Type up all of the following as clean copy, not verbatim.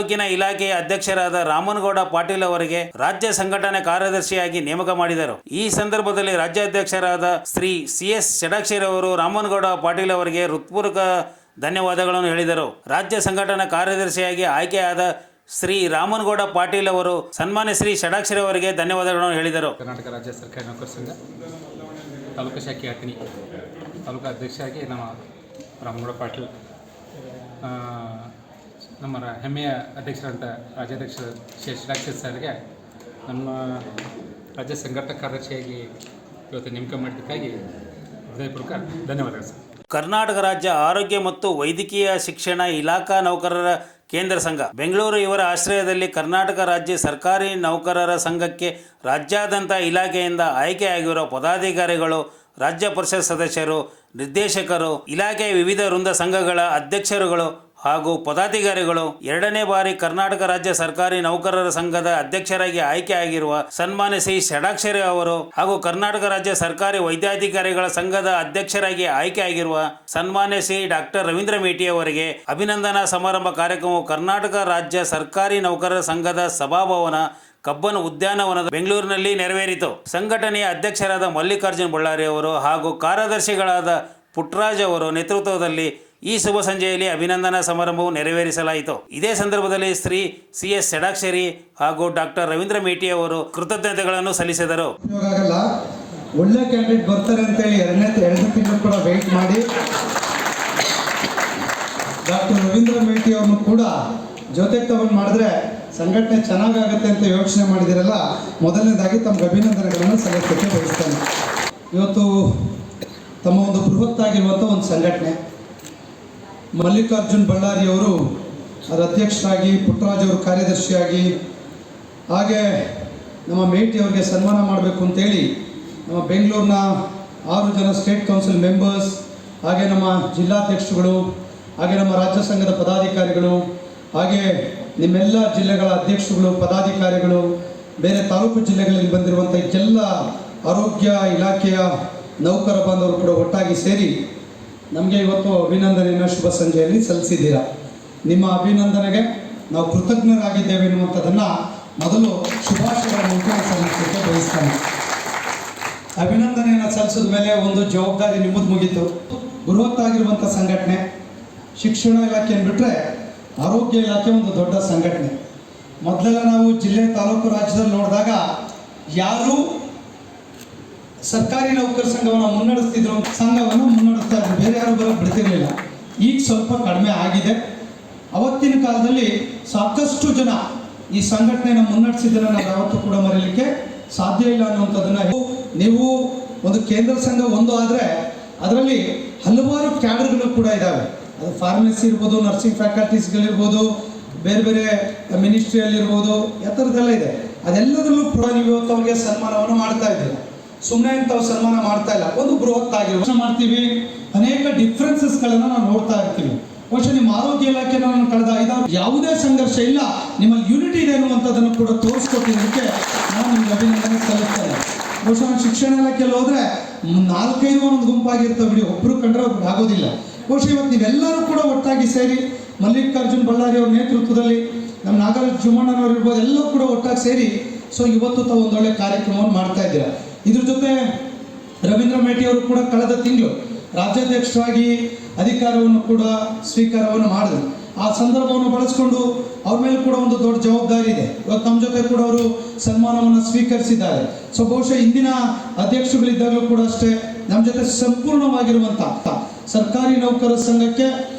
ತಾಲೂಕಿನ ಇಲಾಖೆಯ ಅಧ್ಯಕ್ಷರಾದ ರಾಮನಗೌಡ ಪಾಟೀಲ್ ಅವರಿಗೆ ರಾಜ್ಯ ಸಂಘಟನೆ ಕಾರ್ಯದರ್ಶಿಯಾಗಿ ನೇಮಕ ಮಾಡಿದರು. ಈ ಸಂದರ್ಭದಲ್ಲಿ ರಾಜ್ಯಾಧ್ಯಕ್ಷರಾದ ಶ್ರೀ CS ಷಡಾಕ್ಷರಿ ಅವರು ರಾಮನಗೌಡ ಪಾಟೀಲ್ ಅವರಿಗೆ ಹೃತ್ಪೂರ್ವಕ ಧನ್ಯವಾದಗಳನ್ನು ಹೇಳಿದರು. ರಾಜ್ಯ ಸಂಘಟನಾ ಕಾರ್ಯದರ್ಶಿಯಾಗಿ ಆಯ್ಕೆಯಾದ ಶ್ರೀ ರಾಮನಗೌಡ ಪಾಟೀಲ್ ಅವರು ಸನ್ಮಾನ್ಯ ಶ್ರೀ ಷಡಾಕ್ಷರಿ ಅವರಿಗೆ ಧನ್ಯವಾದಗಳನ್ನು ಹೇಳಿದರು. ಕರ್ನಾಟಕ ರಾಜ್ಯ ಸರ್ಕಾರಿ ನೌಕರ ಸಂಘ ತಾಲೂಕು ಶಾಖೆ ಅತನಿ ತಾಲೂಕು ಅಧ್ಯಕ್ಷರಾಗಿ ನಮ್ಮ ರಾಮನಗೌಡ ಪಾಟೀಲ್, ನಮ್ಮ ಹೆಮ್ಮೆಯ ಅಧ್ಯಕ್ಷರಂತ ರಾಜ್ಯಾಧ್ಯಕ್ಷ ಷಡಾಕ್ಷರಿ ಸರ್ಗೆ ನಮ್ಮ ರಾಜ್ಯ ಸಂಘಟನಾ ಕಾರ್ಯದರ್ಶಿಯಾಗಿ ಇವತ್ತು ನೇಮಕ ಮಾಡಿದ್ದಕ್ಕಾಗಿ ಹೃದಯಪೂರ್ವಕ ಧನ್ಯವಾದಗಳು ಸರ್. ಕರ್ನಾಟಕ ರಾಜ್ಯ ಆರೋಗ್ಯ ಮತ್ತು ವೈದ್ಯಕೀಯ ಶಿಕ್ಷಣ ಇಲಾಖಾ ನೌಕರರ ಕೇಂದ್ರ ಸಂಘ ಬೆಂಗಳೂರು ಇವರ ಆಶ್ರಯದಲ್ಲಿ ಕರ್ನಾಟಕ ರಾಜ್ಯ ಸರ್ಕಾರಿ ನೌಕರರ ಸಂಘಕ್ಕೆ ರಾಜ್ಯಾದ್ಯಂತ ಇಲಾಖೆಯಿಂದ ಆಯ್ಕೆಯಾಗಿರುವ ಪದಾಧಿಕಾರಿಗಳು, ರಾಜ್ಯ ಪರಿಷತ್ ಸದಸ್ಯರು, ನಿರ್ದೇಶಕರು, ಇಲಾಖೆಯ ವಿವಿಧ ವೃಂದ ಸಂಘಗಳ ಅಧ್ಯಕ್ಷರುಗಳು ಹಾಗೂ ಪದಾಧಿಕಾರಿಗಳು 2ನೇ ಬಾರಿ ಕರ್ನಾಟಕ ರಾಜ್ಯ ಸರ್ಕಾರಿ ನೌಕರರ ಸಂಘದ ಅಧ್ಯಕ್ಷರಾಗಿ ಆಯ್ಕೆಯಾಗಿರುವ ಸನ್ಮಾನ್ಯ ಶ್ರೀ ಷಡಾಕ್ಷರಿ ಅವರು ಹಾಗೂ ಕರ್ನಾಟಕ ರಾಜ್ಯ ಸರ್ಕಾರಿ ವೈದ್ಯಾಧಿಕಾರಿಗಳ ಸಂಘದ ಅಧ್ಯಕ್ಷರಾಗಿ ಆಯ್ಕೆಯಾಗಿರುವ ಸನ್ಮಾನ್ಯ ಶ್ರೀ ಡಾಕ್ಟರ್ ರವೀಂದ್ರ ಮೇಟಿ ಅವರಿಗೆ ಅಭಿನಂದನಾ ಸಮಾರಂಭ ಕಾರ್ಯಕ್ರಮವು ಕರ್ನಾಟಕ ರಾಜ್ಯ ಸರ್ಕಾರಿ ನೌಕರರ ಸಂಘದ ಸಭಾಭವನ ಕಬ್ಬನ್ ಉದ್ಯಾನವನದ ಬೆಂಗಳೂರಿನಲ್ಲಿ ನೆರವೇರಿತು. ಸಂಘಟನೆಯ ಅಧ್ಯಕ್ಷರಾದ ಮಲ್ಲಿಕಾರ್ಜುನ್ ಬಳ್ಳಾರಿ ಅವರು ಹಾಗೂ ಕಾರ್ಯದರ್ಶಿಗಳಾದ ಪುಟ್ಟರಾಜ್ ಅವರು ನೇತೃತ್ವದಲ್ಲಿ ಈ ಶುಭ ಸಂಜೆಯಲ್ಲಿ ಅಭಿನಂದನಾ ಸಮಾರಂಭವು ನೆರವೇರಿಸಲಾಯಿತು. ಇದೇ ಸಂದರ್ಭದಲ್ಲಿ ಶ್ರೀ CS ಷಡಾಕ್ಷರಿ ಹಾಗೂ ಡಾಕ್ಟರ್ ರವೀಂದ್ರ ಮೇಟಿ ಅವರು ಕೃತಜ್ಞತೆಗಳನ್ನು ಸಲ್ಲಿಸಿದರು. ಒಳ್ಳೆ ಕ್ಯಾಂಡಿಡೇಟ್ ಬರ್ತಾರೆ ಅಂತೇಳಿ ಎರಡನೇ ತಿಂಗಳು ಕೂಡ ವೆಯ್ಟ್ ಮಾಡಿ ಡಾಕ್ಟರ್ ರವೀಂದ್ರ ಮೇಟಿ ಅವ್ರನ್ನು ಕೂಡ ಜೊತೆಗೆ ತಗೊಂಡು ಮಾಡಿದ್ರೆ ಸಂಘಟನೆ ಚೆನ್ನಾಗಾಗುತ್ತೆ ಅಂತ ಯೋಚನೆ ಮಾಡಿದಿರಲ್ಲ, ಮೊದಲನೇದಾಗಿ ತಮಗೆ ಅಭಿನಂದನೆಗಳನ್ನು ಸಲ್ಲಿಸಲಿಕ್ಕೆ ಬಯಸ್ತೇನೆ. ಇವತ್ತು ತಮ್ಮ ಒಂದು ಬೃಹತ್ತಾಗಿರುವಂಥ ಒಂದು ಸಂಘಟನೆ, ಮಲ್ಲಿಕಾರ್ಜುನ್ ಬಳ್ಳಾರಿ ಅವರು ಅದರ ಅಧ್ಯಕ್ಷರಾಗಿ, ಪುಟ್ಟರಾಜ್ ಅವರು ಕಾರ್ಯದರ್ಶಿಯಾಗಿ, ಹಾಗೆ ನಮ್ಮ ಮೇಟಿ ಅವರಿಗೆ ಸನ್ಮಾನ ಮಾಡಬೇಕು ಅಂತೇಳಿ ನಮ್ಮ ಬೆಂಗಳೂರಿನ 6 ಜನ ಸ್ಟೇಟ್ ಕೌನ್ಸಿಲ್ ಮೆಂಬರ್ಸ್, ಹಾಗೆ ನಮ್ಮ ಜಿಲ್ಲಾಧ್ಯಕ್ಷರುಗಳು, ಹಾಗೆ ನಮ್ಮ ರಾಜ್ಯ ಸಂಘದ ಪದಾಧಿಕಾರಿಗಳು, ಹಾಗೆ ನಿಮ್ಮೆಲ್ಲ ಜಿಲ್ಲೆಗಳ ಅಧ್ಯಕ್ಷರುಗಳು, ಪದಾಧಿಕಾರಿಗಳು, ಬೇರೆ ತಾಲೂಕು ಜಿಲ್ಲೆಗಳಲ್ಲಿ ಬಂದಿರುವಂಥ ಎಲ್ಲ ಆರೋಗ್ಯ ಇಲಾಖೆಯ ನೌಕರ ಬಾಂಧವರು ಕೂಡ ಒಟ್ಟಾಗಿ ಸೇರಿ ನಮಗೆ ಇವತ್ತು ಅಭಿನಂದನೆಯನ್ನು ಶುಭ ಸಂಜೆಯಲ್ಲಿ ಸಲ್ಲಿಸಿದ್ದೀರಾ. ನಿಮ್ಮ ಅಭಿನಂದನೆಗೆ ನಾವು ಕೃತಜ್ಞರಾಗಿದ್ದೇವೆ ಎನ್ನುವಂಥದ್ದನ್ನು ಮೊದಲು ಶುಭಾಶಯಗಳ ಮೂಲಕ ಸಲ್ಲಿಸಲಿಕ್ಕೆ ಬಯಸ್ತೇನೆ. ಅಭಿನಂದನೆಯನ್ನು ಸಲ್ಲಿಸಿದ ಮೇಲೆ ಒಂದು ಜವಾಬ್ದಾರಿ ನಿಮ್ಮದು ಮುಗೀತು. ಬೃಹತ್ತಾಗಿರುವಂಥ ಸಂಘಟನೆ, ಶಿಕ್ಷಣ ಇಲಾಖೆಯನ್ನು ಬಿಟ್ಟರೆ ಆರೋಗ್ಯ ಇಲಾಖೆ ಒಂದು ದೊಡ್ಡ ಸಂಘಟನೆ. ಮೊದಲೆಲ್ಲ ನಾವು ಜಿಲ್ಲೆ, ತಾಲೂಕು, ರಾಜ್ಯದಲ್ಲಿ ನೋಡಿದಾಗ ಯಾರು ಸರ್ಕಾರಿ ನೌಕರ ಸಂಘವನ್ನು ಮುನ್ನಡೆಸ್ತಿದ್ರು, ಸಂಘವನ್ನು ಮುನ್ನಡೆಸ್ತಾ ಇದ್ರು, ಬೇರೆ ಯಾರು ಬರೋಕ್ಕೆ ಬಿಡ್ತಿರಲಿಲ್ಲ. ಈಗ ಸ್ವಲ್ಪ ಕಡಿಮೆ ಆಗಿದೆ. ಅವತ್ತಿನ ಕಾಲದಲ್ಲಿ ಸಾಕಷ್ಟು ಜನ ಈ ಸಂಘಟನೆಯನ್ನು ಮುನ್ನಡೆಸಿದ್ದನ್ನು ನಾವು ಯಾವತ್ತೂ ಕೂಡ ಮರೀಲಿಕ್ಕೆ ಸಾಧ್ಯ ಇಲ್ಲ ಅನ್ನುವಂಥದ್ದನ್ನು ನೀವು ಒಂದು ಕೇಂದ್ರ ಸಂಘ ಒಂದು ಆದರೆ ಅದರಲ್ಲಿ ಹಲವಾರು ಕ್ಯಾಡರ್ಗಳು ಕೂಡ ಇದ್ದಾವೆ. ಅದು ಫಾರ್ಮಸಿ ಇರ್ಬೋದು, ನರ್ಸಿಂಗ್ ಫ್ಯಾಕಲ್ಟೀಸ್ಗಳಿರ್ಬೋದು, ಬೇರೆ ಬೇರೆ ಮಿನಿಸ್ಟ್ರಿಯಲ್ಲಿರ್ಬೋದು, ಥರದ್ದೆಲ್ಲ ಇದೆ. ಅದೆಲ್ಲದರಲ್ಲೂ ಕೂಡ ನೀವು ಇವತ್ತು ಅವ್ರಿಗೆ ಸನ್ಮಾನವನ್ನು ಮಾಡ್ತಾ ಇದ್ದೀರ. ಸುಮ್ಮನೆ ಅಂತ ಸನ್ಮಾನ ಮಾಡ್ತಾ ಇಲ್ಲ, ಒಂದು ಬೃಹತ್ತಾಗಿ ಮಾಡ್ತೀವಿ. ಅನೇಕ ಡಿಫ್ರೆನ್ಸಸ್ಗಳನ್ನು ನಾವು ನೋಡ್ತಾ ಇರ್ತೀವಿ. ಬಹುಶಃ ನಿಮ್ಮ ಆರೋಗ್ಯ ಇಲಾಖೆ ನಾನು ಕಳೆದ 5 ಯಾವುದೇ ಸಂಘರ್ಷ ಇಲ್ಲ, ನಿಮ್ಮಲ್ಲಿ ಯೂನಿಟಿ ಇದೆ ಅನ್ನುವಂಥದ್ದನ್ನು ಕೂಡ ತೋರಿಸ್ಕೊಟ್ಟಿದ್ದಕ್ಕೆ ನಾನು ನಿಮ್ಗೆ ಅಭಿನಂದನೆ ಸಲ್ಲಿಸ್ತೇನೆ. ಬಹುಶಃ ಶಿಕ್ಷಣ ಇಲಾಖೆಯಲ್ಲಿ ಹೋದರೆ 4-5 ಒಂದು ಗುಂಪಾಗಿರ್ತವೆ ಬಿಡಿ, ಒಬ್ಬರು ಕಂಡ್ರೆ ಒಬ್ರು ಆಗೋದಿಲ್ಲ. ಬಹುಶಃ ಇವತ್ತು ನೀವೆಲ್ಲರೂ ಕೂಡ ಒಟ್ಟಾಗಿ ಸೇರಿ ಮಲ್ಲಿಕಾರ್ಜುನ್ ಬಳ್ಳಾರಿ ಅವ್ರ ನೇತೃತ್ವದಲ್ಲಿ ನಮ್ಮ ನಾಗರಾಜ್ ಜುಮ್ಮಣ್ಣನವರು ಇರ್ಬೋದು, ಎಲ್ಲರೂ ಕೂಡ ಒಟ್ಟಾಗಿ ಸೇರಿ ಇವತ್ತು ತಾವು ಒಂದೊಳ್ಳೆ ಕಾರ್ಯಕ್ರಮವನ್ನು ಮಾಡ್ತಾ ಇದ್ದೀರಾ. ಇದ್ರ ಜೊತೆ ರವೀಂದ್ರ ಮೇಟಿ ಅವರು ಕೂಡ ಕಳೆದ ತಿಂಗಳು ರಾಜ್ಯಾಧ್ಯಕ್ಷರಾಗಿ ಅಧಿಕಾರವನ್ನು ಕೂಡ ಸ್ವೀಕಾರವನ್ನು ಮಾಡಿದ್ರು. ಆ ಸಂದರ್ಭವನ್ನು ಬಳಸ್ಕೊಂಡು ಅವ್ರ ಮೇಲೆ ಕೂಡ ಒಂದು ದೊಡ್ಡ ಜವಾಬ್ದಾರಿ ಇದೆ. ಇವತ್ತು ನಮ್ಮ ಜೊತೆ ಕೂಡ ಅವರು ಸನ್ಮಾನವನ್ನು ಸ್ವೀಕರಿಸಿದ್ದಾರೆ. ಬಹುಶಃ ಇಂದಿನ ಅಧ್ಯಕ್ಷರುಗಳಿದ್ದಾಗಲೂ ಕೂಡ ಅಷ್ಟೇ ನಮ್ಮ ಜೊತೆ ಸಂಪೂರ್ಣವಾಗಿರುವಂಥ ಸರ್ಕಾರಿ ನೌಕರರ ಸಂಘಕ್ಕೆ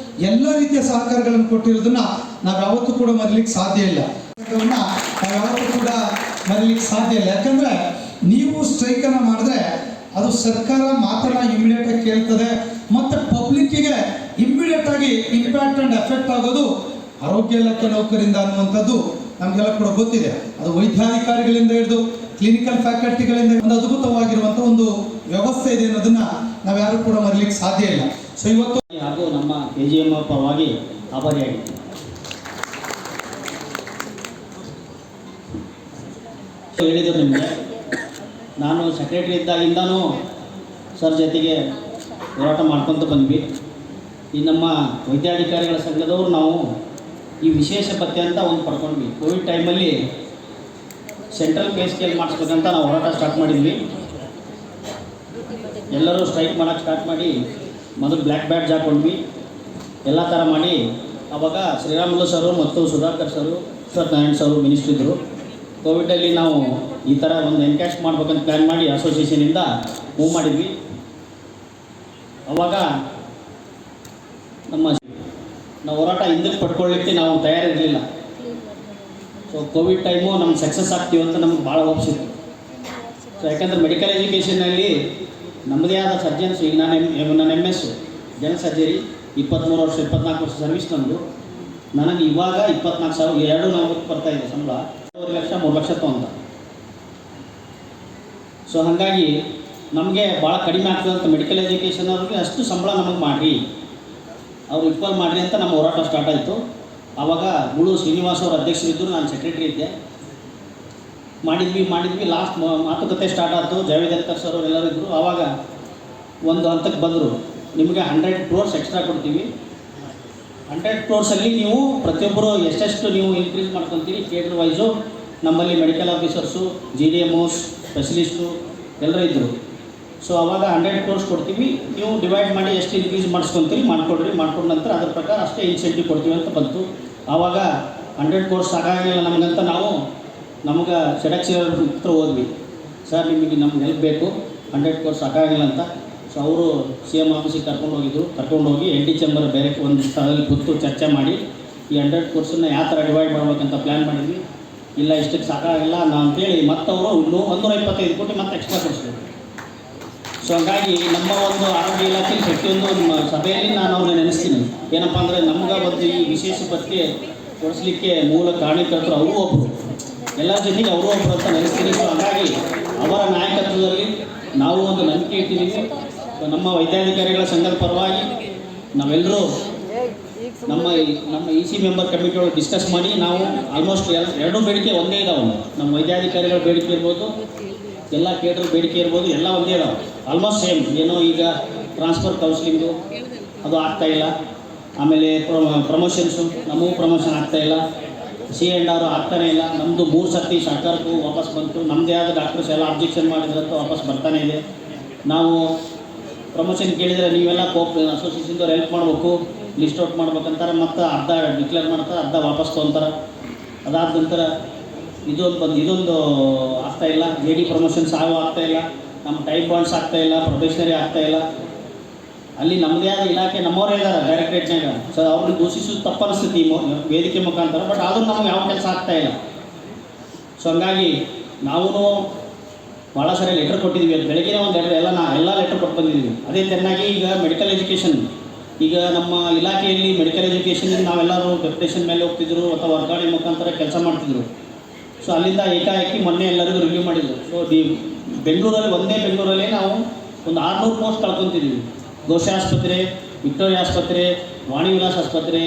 ಎಲ್ಲ ರೀತಿಯ ಸಹಕಾರಗಳನ್ನು ಕೊಟ್ಟಿರೋದನ್ನ ನಾವು ಯಾವತ್ತೂ ಕೂಡ ಮರೀಲಿಕ್ಕೆ ಸಾಧ್ಯ ಇಲ್ಲ. ನಾವು ಯಾವತ್ತೂ ಕೂಡ ಮರೀಲಿಕ್ಕೆ ಸಾಧ್ಯ ಇಲ್ಲ. ಯಾಕಂದ್ರೆ ನೀವು ಸ್ಟ್ರೈಕನ್ನು ಮಾಡಿದ್ರೆ ಅದು ಸರ್ಕಾರ ಮಾತ್ರ ಇಮಿಡಿಯೇಟ್ ಆಗಿ ಕೇಳ್ತದೆ, ಮತ್ತು ಪಬ್ಲಿಕ್ಕಿಗೆ ಇಮಿಡಿಯೇಟ್ ಆಗಿ ಇಂಪ್ಯಾಕ್ಟ್ ಅಂಡ್ ಎಫೆಕ್ಟ್ ಆಗೋದು ಆರೋಗ್ಯ ಇಲಾಖೆ ನೌಕರಿಂದ ಅನ್ನುವಂಥದ್ದು ನಮಗೆಲ್ಲ ಕೂಡ ಗೊತ್ತಿದೆ. ಅದು ವೈದ್ಯಾಧಿಕಾರಿಗಳಿಂದ ಹಿಡಿದು ಕ್ಲಿನಿಕಲ್ ಫ್ಯಾಕಲ್ಟಿಗಳಿಂದ ಒಂದು ಅದ್ಭುತವಾಗಿರುವಂಥ ಒಂದು ವ್ಯವಸ್ಥೆ ಇದೆ ಅನ್ನೋದನ್ನ ನಾವು ಯಾರು ಕೂಡ ಮರೀಲಿಕ್ಕೆ ಸಾಧ್ಯ ಇಲ್ಲ. ಇವತ್ತು ಹಾಗೂ ನಮ್ಮ KGM ಪರವಾಗಿ ಆಭಾರಿಯಾಗಿತ್ತು. ಹೇಳಿದ್ರು ನಿಮಗೆ, ನಾನು ಸೆಕ್ರೆಟರಿ ಇದ್ದಾಗಿಂದನೂ ಸರ್ ಜೊತೆಗೆ ಹೋರಾಟ ಮಾಡ್ಕೊತ ಬಂದ್ವಿ. ಈ ನಮ್ಮ ವೈದ್ಯಾಧಿಕಾರಿಗಳ ಸಂಘದವರು ನಾವು ಈ ವಿಶೇಷ ಭತ್ಯೆ ಅಂತ ಒಂದು ಪಡ್ಕೊಂಡ್ವಿ. ಕೋವಿಡ್ ಟೈಮಲ್ಲಿ ಸೆಂಟ್ರಲ್ ಪೇ ಸ್ಕೇಲ್ ಮಾಡಿಸ್ಬೇಕಂತ ನಾವು ಹೋರಾಟ ಸ್ಟಾರ್ಟ್ ಮಾಡಿದ್ವಿ. ಎಲ್ಲರೂ ಸ್ಟ್ರೈಕ್ ಮಾಡೋಕ್ಕೆ ಸ್ಟಾರ್ಟ್ ಮಾಡಿ ಮೊದಲು ಬ್ಲ್ಯಾಕ್ ಬ್ಯಾಡ್ಜ್ ಹಾಕ್ಕೊಂಡ್ವಿ, ಎಲ್ಲ ಥರ ಮಾಡಿ. ಆವಾಗ ಶ್ರೀರಾಮುಲು ಸರು ಮತ್ತು ಸುಧಾಕರ್ ಸರು, ಸತ್ಯನಾರಾಯಣ ಸರು ಮಿನಿಸ್ಟ್ರ್ ಇದ್ದರು. ಕೋವಿಡಲ್ಲಿ ನಾವು ಈ ಥರ ಒಂದು ಎನ್ಕ್ಯಾಶ್ ಮಾಡ್ಬೇಕಂತ ಪ್ಲ್ಯಾನ್ ಮಾಡಿ ಅಸೋಸಿಯೇಷನಿಂದ ಮೂವ್ ಮಾಡಿದ್ವಿ. ಆವಾಗ ನಾವು ಹೋರಾಟ ಹಿಂದಕ್ಕೆ ಪಡ್ಕೊಳ್ಳಿಕ್ಕೆ ನಾವು ತಯಾರಿರಲಿಲ್ಲ. ಸೊ ಕೋವಿಡ್ ಟೈಮು ನಮ್ಗೆ ಸಕ್ಸಸ್ ಆಗ್ತೀವಿ ಅಂತ ನಮ್ಗೆ ಭಾಳ ಹೋಪ್ಸಿತ್ತು. ಸೊ ಯಾಕಂದರೆ ಮೆಡಿಕಲ್ ಎಜುಕೇಷನಲ್ಲಿ ನಮ್ಮದೇ ಆದ ಸರ್ಜನ್ಸ್, ಈಗ ನಾನು MS ಜನರಲ್ ಸರ್ಜರಿ 24 ವರ್ಷ 24 ವರ್ಷ ಸರ್ವಿಸ್ ನಂದು. ನನಗೆ ಇವಾಗ 24,000 240 ಬರ್ತಾಯಿದೆ ಸಂಬಳ. 2 ಲಕ್ಷ 3 ಲಕ್ಷ ತೊಗೊಂಡ. ಸೊ ಹಾಗಾಗಿ ನಮಗೆ ಭಾಳ ಕಡಿಮೆ ಆಗ್ತದೆ ಅಂತ ಮೆಡಿಕಲ್ ಎಜುಕೇಷನ್ ಅವ್ರಿಗೆ ಅಷ್ಟು ಸಂಬಳ ನಮಗೆ ಮಾಡಿರಿ, ಅವ್ರು ಈಕ್ವಲ್ ಮಾಡಿರಿ ಅಂತ ನಮ್ಮ ಹೋರಾಟ ಸ್ಟಾರ್ಟ್ ಆಯಿತು. ಆವಾಗ ಮುಳು ಶ್ರೀನಿವಾಸ್ ಅವ್ರ ಅಧ್ಯಕ್ಷರಿದ್ದರು, ನಾನು ಸೆಕ್ರೆಟರಿ ಇದ್ದೆ. ಮಾಡಿದ್ವಿ ಲಾಸ್ಟ್ ಮಾತುಕತೆ ಸ್ಟಾರ್ಟ್ ಆಯಿತು. ಜಾವೇದ್ ಅಖ್ತರ್ ಸರ್ ಅವರೆಲ್ಲರೂ ಇದ್ದರು. ಆವಾಗ ಒಂದು ಹಂತಕ್ಕೆ ಬಂದರು, ನಿಮಗೆ 100 crores ಎಕ್ಸ್ಟ್ರಾ ಕೊಡ್ತೀವಿ. 100 crores ನೀವು ಪ್ರತಿಯೊಬ್ಬರು ಎಷ್ಟೆಷ್ಟು ನೀವು ಇನ್ಕ್ರೀಸ್ ಮಾಡ್ಕೊತೀರಿ ಕೇಡ್ರ್ ವೈಸು. ನಮ್ಮಲ್ಲಿ ಮೆಡಿಕಲ್ ಆಫೀಸರ್ಸು, GDMOs, ಸ್ಪೆಷಲಿಸ್ಟು ಎಲ್ಲರೂ ಇದ್ದರು. ಸೊ ಆವಾಗ 100 crores ಕೊಡ್ತೀವಿ, ನೀವು ಡಿವೈಡ್ ಮಾಡಿ ಎಷ್ಟು ಇನ್ಕ್ರೀಸ್ ಮಾಡಿಸ್ಕೊತೀರಿ ಮಾಡ್ಕೊಂಡ ನಂತರ ಅದ್ರ ಪ್ರಕಾರ ಅಷ್ಟೇ ಇನ್ಸೆಂಟಿವ್ ಕೊಡ್ತೀವಿ ಅಂತ ಬಂತು. ಆವಾಗ 100 crores ಸಾಕಾಗಿಲ್ಲ ನಮಗಂತ ನಾವು ನಮ್ಗೆ ಸೆಡಕ್ಸ್ ಹತ್ರ ಹೋದ್ವಿ. ಸರ್ ನಿಮಗೆ ನಮ್ಗೆ ಹೆಲ್ಪ್ ಬೇಕು, 100 crores ಸಾಕಾಗಿಲ್ಲ ಅಂತ. ಸೊ ಅವರು CM ಆಫೀಸಿಗೆ ಕರ್ಕೊಂಡೋಗಿ NT ಚೇಂಬರ್ ಬೇರೆ ಒಂದು ಸ್ಥಳದಲ್ಲಿ ಕೂತು ಚರ್ಚೆ ಮಾಡಿ ಈ 100 crores ಯಾವ ಥರ ಡಿವೈಡ್ ಮಾಡ್ಬೇಕಂತ ಪ್ಲ್ಯಾನ್ ಮಾಡಿದ್ವಿ. ಇಲ್ಲ ಇಷ್ಟಕ್ಕೆ ಸಾಕಾಗಿಲ್ಲ ಅಂತೇಳಿ ಮತ್ತವರು ಇನ್ನೂ 125 ಕೋಟಿ ಮತ್ತೆ ಎಕ್ಸ್ಟ್ರಾ ಕೊಡಿಸ್ಬೇಕು. ಸೊ ಹಾಗಾಗಿ ನಮ್ಮ ಒಂದು ಆರೋಗ್ಯ ಇಲಾಖೆ ಪ್ರತಿಯೊಂದು ನಮ್ಮ ಸಭೆಯಲ್ಲಿ ನಾನು ಅವ್ರನ್ನ ನೆನೆಸ್ತೀನಿ. ಏನಪ್ಪ ಅಂದರೆ ನಮ್ಗೆ ಒಂದು ಈ ವಿಶೇಷ ಭತ್ಯೆ ಕೊಡಿಸ್ಲಿಕ್ಕೆ ಮೂಲ ಕಾರಣೀಕರ್ತರು ಅವರು ಒಬ್ಬರು, ಎಲ್ಲರ ಜೊತೆಗೆ ಅವರು ಒಬ್ಬರು ಅಂತ ನೆನೆಸ್ತೀನಿ. ಸೊ ಹಾಗಾಗಿ ಅವರ ನಾಯಕತ್ವದಲ್ಲಿ ನಾವು ಒಂದು ನಂಬಿಕೆ ಇಟ್ಟಿದ್ದೀವಿ. ನಮ್ಮ ವೈದ್ಯಾಧಿಕಾರಿಗಳ ಸಂಘದ ಪರವಾಗಿ ನಾವೆಲ್ಲರೂ ನಮ್ಮ EC ಮೆಂಬರ್ ಕಮಿಟಿಯೊಳಗೆ ಡಿಸ್ಕಸ್ ಮಾಡಿ ನಾವು ಆಲ್ಮೋಸ್ಟ್ ಎರಡೂ ಬೇಡಿಕೆ ಒಂದೇ ಇದಾವೆ. ನಮ್ಮ ವೈದ್ಯಾಧಿಕಾರಿಗಳ ಬೇಡಿಕೆ ಇರ್ಬೋದು, ಎಲ್ಲ ಕೇಡ್ರ ಬೇಡಿಕೆ ಇರ್ಬೋದು, ಎಲ್ಲ ಒಂದೇ ಇದಾವೆ, ಆಲ್ಮೋಸ್ಟ್ ಸೇಮ್. ಏನೋ ಈಗ ಟ್ರಾನ್ಸ್ಫರ್ ಕೌನ್ಸಿಲಿಂಗು ಅದು ಆಗ್ತಾಯಿಲ್ಲ, ಆಮೇಲೆ ಪ್ರಮೋಷನ್ಸು ನಮಗೂ ಪ್ರಮೋಷನ್ ಆಗ್ತಾಯಿಲ್ಲ, C&R ಆಗ್ತಾನೇ ಇಲ್ಲ. ನಮ್ಮದು 3 ಸರ್ತಿ ಸರ್ಕಾರಕ್ಕೂ ವಾಪಸ್ ಬಂತು. ನಮ್ಮದೇ ಆದ ಡಾಕ್ಟರ್ಸ್ ಎಲ್ಲ ಅಬ್ಜೆಕ್ಷನ್ ಮಾಡಿದ್ರಂತೂ ವಾಪಸ್ ಬರ್ತಾನೆ ಇದೆ. ನಾವು ಪ್ರಮೋಷನ್ ಕೇಳಿದರೆ ನೀವೆಲ್ಲ ಅಸೋಸಿಯೇಷನ್ದವ್ರು ಹೆಲ್ಪ್ ಮಾಡಬೇಕು, ಲಿಸ್ಟ್ ಔಟ್ ಮಾಡ್ಬೇಕಂತಾರೆ, ಮತ್ತು ಅರ್ಧ ಡಿಕ್ಲೇರ್ ಮಾಡ್ತಾರೆ, ಅರ್ಧ ವಾಪಸ್ ತೊಗೊತಾರೆ. ಅದಾದ ನಂತರ ಇದೊಂದು ಆಗ್ತಾಯಿಲ್ಲ. JD ಪ್ರಮೋಷನ್ಸ್ ಆಗ್ತಾಯಿಲ್ಲ, ನಮ್ಮ ಟೈಮ್ ಬಾಂಡ್ಸ್ ಆಗ್ತಾಯಿಲ್ಲ, ಪ್ರೊಬೇಷನರಿ ಆಗ್ತಾಯಿಲ್ಲ. ಅಲ್ಲಿ ನಮ್ಮದೇ ಆದ ಇಲಾಖೆ ನಮ್ಮವರೇ ಇದ್ದಾರೆ ಡೈರೆಕ್ಟ್ರೇಟ್ನಾಗ. ಸೊ ಅವ್ರನ್ನ ದೂಷಿಸೋದು ತಪ್ಪನಿಸ್ತೈತಿ ವೇದಿಕೆ ಮುಖಾಂತರ, ಬಟ್ ಆದರೂ ನಮಗೆ ಯಾವ ಕೆಲಸ ಆಗ್ತಾಯಿಲ್ಲ. ಸೊ ಹಂಗಾಗಿ ನಾವು ಭಾಳ ಸಾರಿ ಲೆಟರ್ ಕೊಟ್ಟಿದ್ದೀವಿ. ಬೆಳಗ್ಗೆ ಒಂದು ಲೆಟರ್ ಎಲ್ಲ ಲೆಟರ್ ಕೊಟ್ಟು ಬಂದಿದ್ದೀವಿ. ಅದೇ ಚೆನ್ನಾಗಿ ಈಗ ಮೆಡಿಕಲ್ ಎಜುಕೇಷನ್, ಈಗ ನಮ್ಮ ಇಲಾಖೆಯಲ್ಲಿ ಮೆಡಿಕಲ್ ಎಜುಕೇಷನ್ ನಾವೆಲ್ಲರೂ ಡೆಪ್ಯುಟೇಷನ್ ಮೇಲೆ ಹೋಗ್ತಿದ್ರು ಅಥವಾ ವರ್ಗಾವಣೆ ಮುಖಾಂತರ ಕೆಲಸ ಮಾಡ್ತಿದ್ರು. ಸೊ ಅಲ್ಲಿಂದ ಏಕಾಏಕಿ ಮೊನ್ನೆ ಎಲ್ಲರಿಗೂ ರಿವ್ಯೂ ಮಾಡಿದ್ರು. ಸೊ ಬೆಂಗಳೂರಲ್ಲಿ ನಾವು ಒಂದು 600 ಪೋಸ್ಟ್ ಕಳ್ಕೊತಿದ್ದೀವಿ. ಘೋಷ ಆಸ್ಪತ್ರೆ, ವಿಕ್ಟೋರಿಯಾ ಆಸ್ಪತ್ರೆ, ವಾಣಿ ವಿಲಾಸ್ ಆಸ್ಪತ್ರೆ,